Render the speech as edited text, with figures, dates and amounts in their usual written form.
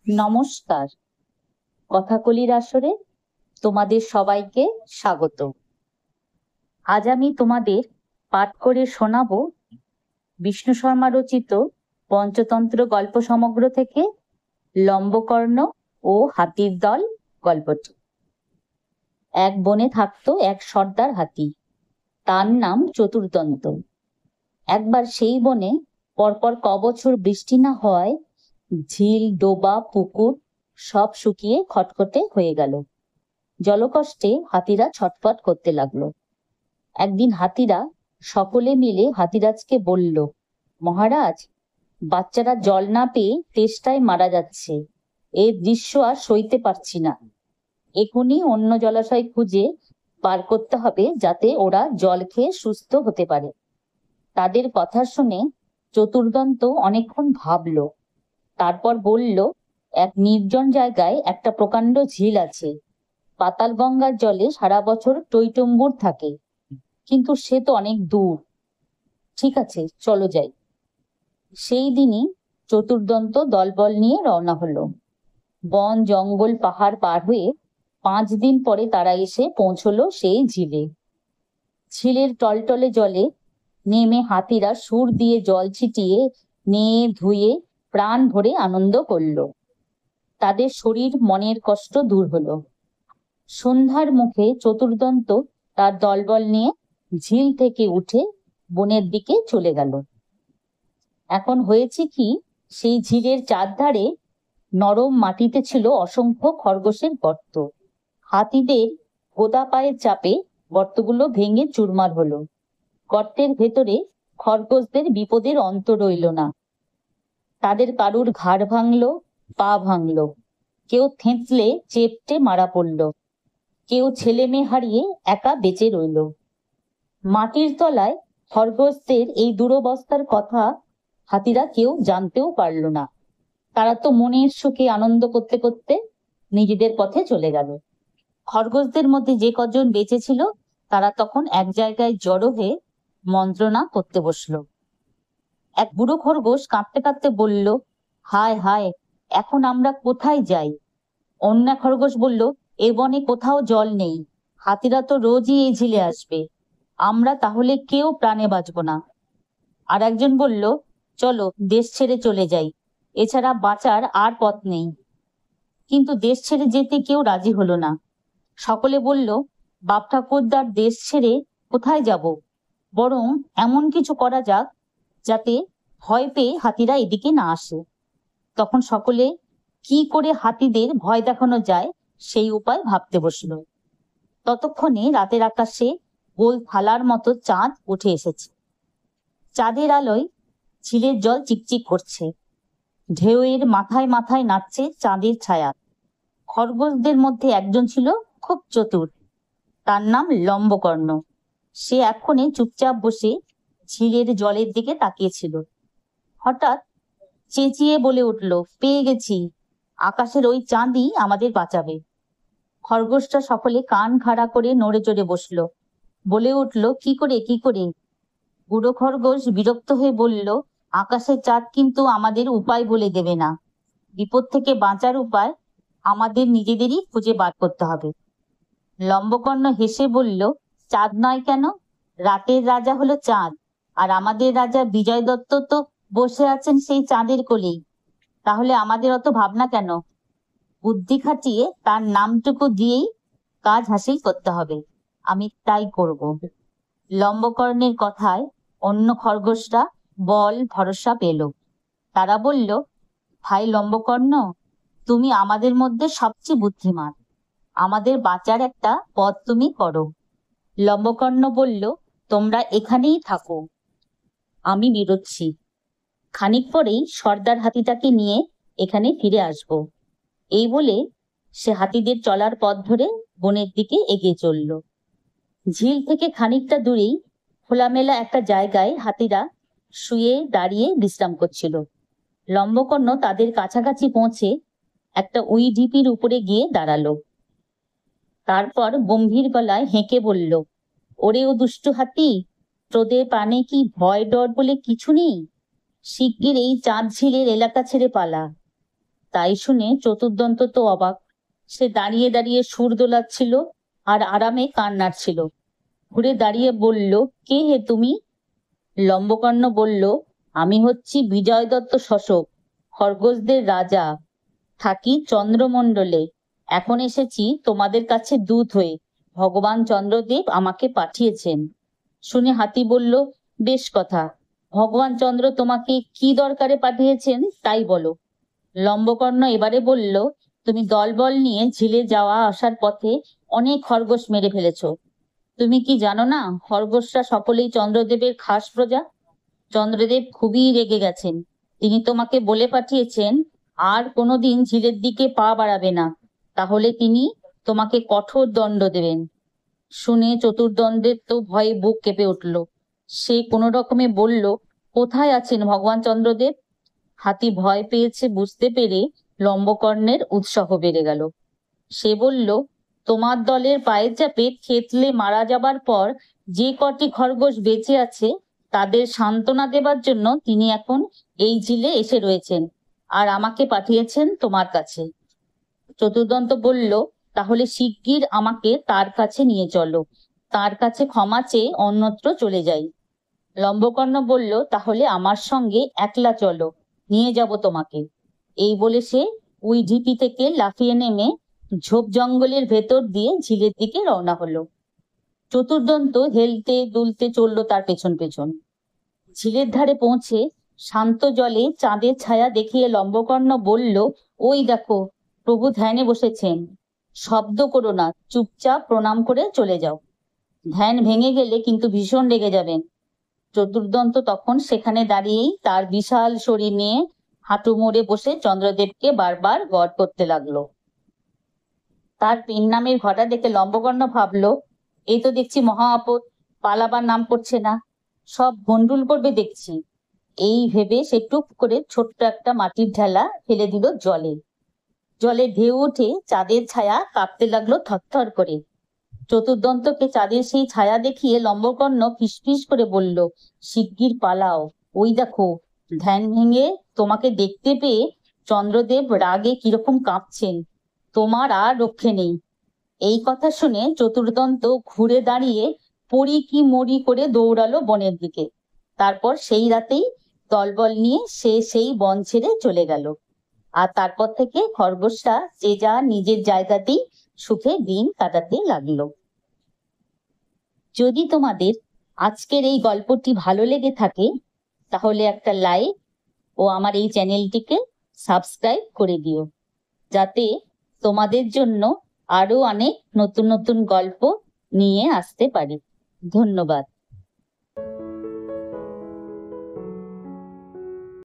নমস্কার। কথাকলির আসরে তোমাদের সবাইকে স্বাগত। আজ আমি তোমাদের পাঠ করে শোনাবো বিষ্ণু শর্মা রচিত পঞ্চতন্ত্র গল্প সমগ্র থেকে লম্বকর্ণ ও হাতির দল গল্পটি। এক বনে থাকতো এক সর্দার হাতি, তার নাম চতুর্দন্ত। একবার সেই বনে পরপর কবছর বৃষ্টি না হওয়ায় ঝিল, ডোবা, পুকুর সব শুকিয়ে খটখটে হয়ে গেল। জলকষ্টে হাতিরা ছটফট করতে লাগলো। একদিন হাতিরা সকলে মিলে হাতিরাজকে বলল, মহারাজ, বাচ্চারা জল না পেয়ে তেষ্টায় মারা যাচ্ছে। এই দৃশ্য আর সইতে পারছি না। এখনই অন্য জলাশয় খুঁজে বার করতে হবে, যাতে ওরা জল খেয়ে সুস্থ হতে পারে। তাদের কথা শুনে চতুর্দন্ত অনেকক্ষণ ভাবলো। তারপর বলল, এক নির্জন জায়গায় একটা প্রকাণ্ড ঝিল আছে। পাতাল গঙ্গার জলে সারা বছর টইটুম্বুর থাকে, কিন্তু সে তো অনেক দূর। ঠিক আছে, চলো যাই। সেই দিনই চতুর্দন্ত দলবল নিয়ে রওনা হলো। বন, জঙ্গল, পাহাড় পার হয়ে 5 দিন পরে তারা এসে পৌঁছলো সেই ঝিলে। ঝিলের টলটলে জলে নেমে হাতিরা সুর দিয়ে জল ছিটিয়ে নেয়ে ধুয়ে প্রাণ ভরে আনন্দ করলো। তাদের শরীর মনের কষ্ট দূর হলো। সন্ধ্যার মুখে চতুর্দন্ত তার দলবল নিয়ে ঝিল থেকে উঠে বনের দিকে চলে গেল। এখন হয়েছে কি, সেই ঝিলের চারধারে নরম মাটিতে ছিল অসংখ্য খরগোশের গর্ত। হাতিদের গোদা পায়ের চাপে গর্তগুলো ভেঙে চুরমার হলো। গর্তের ভেতরে খরগোশদের বিপদের অন্ত রইল না। তাদের কারুর ঘাড় ভাঙলো, পা ভাঙলো, কেউ থেঁতলে চেপটে মারা পড়ল, কেউ ছেলে মেয়ে হারিয়ে একা বেঁচে রইল। মাটির তলায় খরগোশদের এই দুরবস্থার কথা হাতিরা কেউ জানতেও পারল না। তারা তো মনের সুখে আনন্দ করতে করতে নিজেদের পথে চলে গেল। খরগোশদের মধ্যে যে কজন বেঁচে ছিল তারা তখন এক জায়গায় জড়ো হয়ে মন্ত্রণা করতে বসলো। এক বুড়ো খরগোশ কাঁদতে কাঁদতে বলল, হায় হায়, এখন আমরা কোথায় যাই? অন্য খরগোশ বলল, এ বনে কোথাও জল নেই, হাতিরা তো রোজই এই ঝিলে আসবে, আমরা তাহলে কেউ প্রাণে বাঁচব না। আর একজন বলল, চলো দেশ ছেড়ে চলে যাই, এছাড়া বাঁচার আর পথ নেই। কিন্তু দেশ ছেড়ে যেতে কেউ রাজি হলো না। সকলে বলল, বাপ ঠাকুরদার দেশ ছেড়ে কোথায় যাব? বরং এমন কিছু করা যাক যাতে ভয় পেয়ে হাতিরা এদিকে না আসে। তখন সকলে কি করে হাতিদের ভয় দেখানো যায় সেই উপায় ভাবতে বসলো। ততক্ষণে রাতের আকাশে গোল থালার মতো চাঁদ উঠে এসেছে। চাঁদের আলোয় ঝিলের জল চিকচিক করছে। ঢেউয়ের মাথায় মাথায় নাচছে চাঁদের ছায়া। খরগোশদের মধ্যে একজন ছিল খুব চতুর, তার নাম লম্বকর্ণ। সে এক্ষণে চুপচাপ বসে ঝিলের জলের দিকে তাকিয়েছিল। হঠাৎ চেঁচিয়ে বলে উঠল, পেয়ে গেছি, আকাশের ওই চাঁদই আমাদের বাঁচাবে। খরগোশটা সকলে কান খাড়া করে নড়ে চড়ে বসলো। বলে উঠল, কি করে কি করে? বুড়ো খরগোশ বিরক্ত হয়ে বলল, আকাশের চাঁদ কিন্তু আমাদের উপায় বলে দেবে না। বিপদ থেকে বাঁচার উপায় আমাদের নিজেদেরই খুঁজে বার করতে হবে। লম্বকর্ণ হেসে বলল, চাঁদ নয় কেন, রাতের রাজা হলো চাঁদ, আর আমাদের রাজা বিজয় দত্ত তো বসে আছেন সেই চাঁদের কোলেই। তাহলে আমাদের অত ভাবনা কেন? বুদ্ধি খাটিয়ে তার নামটুকু দিয়েই কাজ হাসিল করতে হবে। আমি তাই করব। লম্বকর্ণের কথায় অন্য খরগোশরা বল ভরসা পেল। তারা বলল, ভাই লম্বকর্ণ, তুমি আমাদের মধ্যে সবচেয়ে বুদ্ধিমান, আমাদের বাঁচার একটা পথ তুমি করো। লম্বকর্ণ বলল, তোমরা এখানেই থাকো, আমি বেরোচ্ছি। খানিক পরেই সর্দার হাতিটাকে নিয়ে এখানে ফিরে আসব। এই বলে সে হাতিদের চলার পথ ধরে বনের দিকে এগিয়ে চলল। ঝিল থেকে খানিকটা দূরেই খোলামেলা একটা জায়গায় হাতিরা শুয়ে দাঁড়িয়ে বিশ্রাম করছিল। লম্বকর্ণ তাদের কাছাকাছি পৌঁছে একটা উই ঢিপির উপরে গিয়ে দাঁড়ালো। তারপর গম্ভীর গলায় হেঁকে বলল, ওরে ও দুষ্টু হাতি, তোদের প্রাণে কি ভয় ডর বলে কিছু নেই? শিগগির এই চাঁদ ঝিলের এলাকা ছেড়ে পালা। তাই শুনে চতুর্দন্ত তো অবাক। সে দাঁড়িয়ে দাঁড়িয়ে সুর দোলাচ্ছিল আর আরামে কান নাড়ছিল। ঘুরে দাঁড়িয়ে বলল, কে হে তুমি? লম্বকর্ণ বলল, আমি হচ্ছি বিজয় দত্ত শোষক, খরগোশদের রাজা, থাকি চন্দ্রমণ্ডলে। এখন এসেছি তোমাদের কাছে দূত হয়ে। ভগবান চন্দ্রদেব আমাকে পাঠিয়েছেন। শুনে হাতি বলল, বেশ কথা, ভগবান চন্দ্র তোমাকে কি দরকারে পাঠিয়েছেন তাই বলো। লম্বকর্ণ এবারে বলল, তুমি দলবল নিয়ে ঝিলে যাওয়া আসার পথে অনেক খরগোশ মেরে ফেলেছো। তুমি কি জানো না, খরগোশরা সকলেই চন্দ্রদেবের খাস প্রজা। চন্দ্রদেব খুবই রেগে গেছেন। তিনি তোমাকে বলে পাঠিয়েছেন আর কোনোদিন ঝিলের দিকে পা বাড়াবে না, তাহলে তিনি তোমাকে কঠোর দণ্ড দেবেন। শুনে চতুর্দণ্ডের তো ভয়ে বুক কেঁপে উঠল। সে কোনো রকমে বলল, কোথায় আছেন ভগবান চন্দ্রদেব? হাতি ভয় পেয়েছে বুঝতে পেরে লম্বকর্ণের উৎসাহ বেড়ে গেল। সে বলল, তোমার দলের পায়ের চাপে থেতলে মারা যাবার পর যে কটি খরগোশ বেঁচে আছে তাদের সান্ত্বনা দেবার জন্য তিনি এখন এই ঝিলে এসে রয়েছেন আর আমাকে পাঠিয়েছেন তোমার কাছে। চতুর্দন্ত বলল, তাহলে শিগগির আমাকে তার কাছে নিয়ে চলো, তার কাছে ক্ষমা চেয়ে অন্যত্র চলে যাই। লম্বকর্ণ বলল, তাহলে আমার সঙ্গে একলা চলো, নিয়ে যাব তোমাকে। এই বলে সে ওই ঢিপি থেকে লাফিয়ে নেমে ঝোপ জঙ্গলের ভেতর দিয়ে ঝিলের দিকে রওনা হলো। চতুর্দন্ত হেলতে দুলতে চলল তার পেছন পেছন। ঝিলের ধারে পৌঁছে শান্ত জলে চাঁদের ছায়া দেখিয়ে লম্বকর্ণ বলল, ওই দেখো, প্রভু ধ্যানে বসেছেন। শব্দ করো না, চুপচাপ প্রণাম করে চলে যাও। ধ্যান ভেঙে গেলে কিন্তু ভীষণ রেগে যাবেন। চতুর্দন্ত তখন সেখানে দাঁড়িয়েই তার বিশাল শরীর নিয়ে হাঁটু মুড়ে বসে চন্দ্রদেবকে বারবার গড় করতে লাগলো। তার পিন নামের ঘটা দেখে লম্বকর্ণ ভাবলো, এই তো দেখছি মহা আপদ, পালাবার নাম করছে না, সব ভন্ডুল করবে দেখছি। এই ভেবে সে টুপ করে ছোট্ট একটা মাটির ঢেলা ফেলে দিল জলে। জলে ঢেউ উঠে চাঁদের ছায়া কাঁপতে লাগলো থরথর করে। চতুর্দন্তকে চাঁদের সেই ছায়া দেখিয়ে লম্বকর্ণ ফিসফিস করে বলল, শিগগির পালাও, ওই দেখো, ধ্যান ভেঙে তোমাকে দেখতে পেয়ে চন্দ্রদেব রাগে কিরকম কাঁপছেন, তোমার আর রক্ষে নেই। এই কথা শুনে চতুর্দন্ত ঘুরে দাঁড়িয়ে পড়ি কি মরি করে দৌড়ালো বনের দিকে। তারপর সেই রাতেই দলবল নিয়ে সে সেই বন ছেড়ে চলে গেল। আর তারপর থেকে খরগোশরা যে যা নিজের জায়গাতেই সুখে দিন কাটাতে লাগলো। যদি তোমাদের আজকের এই গল্পটি ভালো লেগে থাকে তাহলে একটা লাইক ও আমার এই চ্যানেলটিকে সাবস্ক্রাইব করে দিও, যাতে তোমাদের জন্য আরো অনেক নতুন নতুন গল্প নিয়ে আসতে পারি। ধন্যবাদ।